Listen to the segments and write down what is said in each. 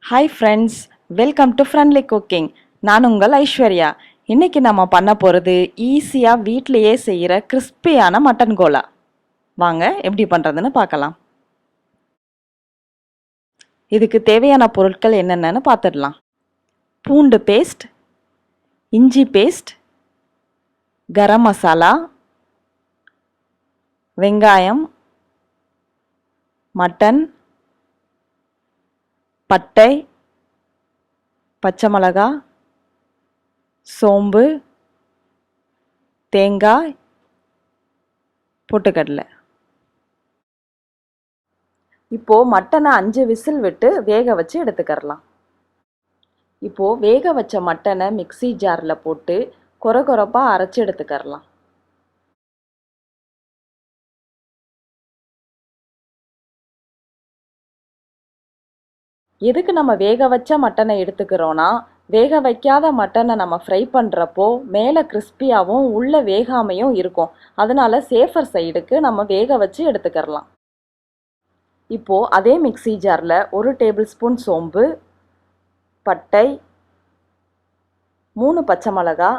Hi friends, welcome to friendly cooking. நான் உங்கள் ஐஸ்வர்யா. இன்னைக்கு நம்ம பண்ண போகிறது ஈஸியாக வீட்டிலையே செய்கிற கிறிஸ்பியான மட்டன் கோலா. வாங்க எப்படி பண்ணுறதுன்னு பார்க்கலாம். இதுக்கு தேவையான பொருட்கள் என்னென்னு பார்த்துடலாம். பூண்டு பேஸ்ட், இஞ்சி பேஸ்ட், கரம் மசாலா, வெங்காயம், மட்டன், பட்டை, பச்சை மிளகா, சோம்பு, தேங்காய், பொட்டுக்கடலை. இப்போது மட்டனை 5 விசில் விட்டு வேக வச்சு எடுத்துக்கரலாம். இப்போது வேக வச்ச மட்டனை மிக்ஸி ஜாரில் போட்டு கொரகொரப்பாக அரைச்சி எடுத்துக்கரலாம். எதுக்கு நம்ம வேக வச்ச மட்டனை எடுத்துக்கிறோன்னா, வேக வைக்காத மட்டனை நம்ம ஃப்ரை பண்ணுறப்போ மேலே கிறிஸ்பியாகவும் உள்ளே வேகாமையும் இருக்கும். அதனால சேஃபர் சைடுக்கு நம்ம வேக வச்சு எடுத்துக்கிறலாம். இப்போது அதே மிக்ஸி ஜாரில் 1 டேபிள் ஸ்பூன் சோம்பு, பட்டை, 3 பச்சை மிளகா,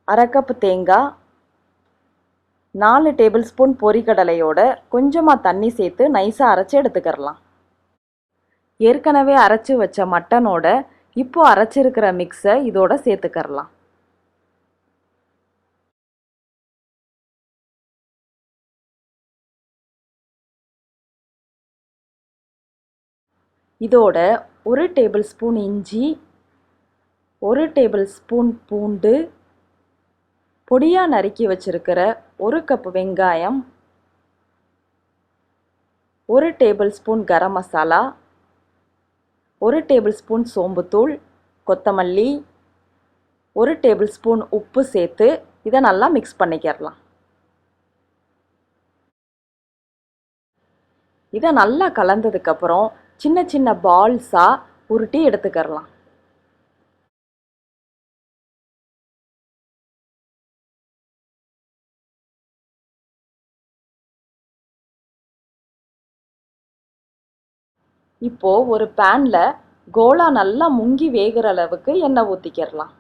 1/2 கப் தேங்காய், 4 டேபிள் ஸ்பூன் பொரிக்கடலையோட கொஞ்சமாக தண்ணி சேர்த்து நைஸாக அரைச்சி எடுத்துக்கிறலாம். ஏற்கனவே அரைச்சி வச்ச மட்டனோட இப்போ அரைச்சிருக்கிற மிக்ஸை இதோட சேர்த்துக்கரலாம். இதோட 1 டேபிள் ஸ்பூன் இஞ்சி, 1 டேபிள் ஸ்பூன் பூண்டு, பொடியாக நறுக்கி வச்சிருக்கிற 1 கப் வெங்காயம், 1 table spoon garam masala, 1 table spoon சோம்புத்தூள், கொத்தமல்லி, 1 டேபிள் ஸ்பூன் உப்பு சேர்த்து இதை நல்லா மிக்ஸ் பண்ணிக்கிறலாம். இதை நல்லா கலந்ததுக்கப்புறம் சின்ன சின்ன பால்ஸாக உருட்டி எடுத்துக்கிறலாம். இப்போது ஒரு பேனில் கோலா நல்லா முங்கி வேகிற அளவுக்கு எண்ணெய் ஊற்றிக்கிறலாம்.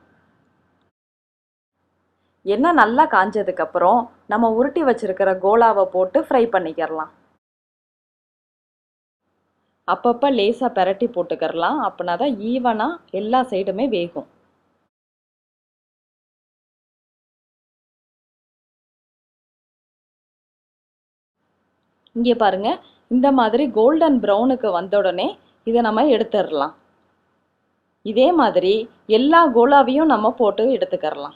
எண்ணெய் நல்லா காஞ்சதுக்கப்புறம் நம்ம உருட்டி வச்சிருக்கிற கோலாவை போட்டு ஃப்ரை பண்ணிக்கிறலாம். அப்பப்போ லேசாக பெரட்டி போட்டுக்கிறலாம். அப்படின்னா தான் ஈவனாக எல்லா சைடுமே வேகும். இங்கே பாருங்கள், இந்த மாதிரி கோல்டன் ப்ரௌனுக்கு வந்த உடனே இதை நம்ம எடுத்துடலாம். இதே மாதிரி எல்லா கோலாவையும் நம்ம போட்டு எடுத்துக்கிறலாம்.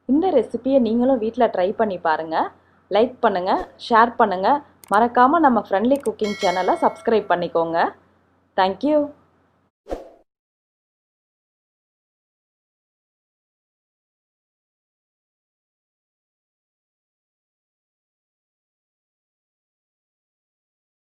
இந்த ரெசிபியை நீங்களும் வீட்டில் ட்ரை பண்ணி பாருங்கள். லைக் பண்ணுங்கள், ஷேர் பண்ணுங்கள். மறக்காமல் நம்ம ஃப்ரெண்ட்லி குக்கிங் சேனலை சப்ஸ்கிரைப் பண்ணிக்கோங்க. தேங்க்யூ.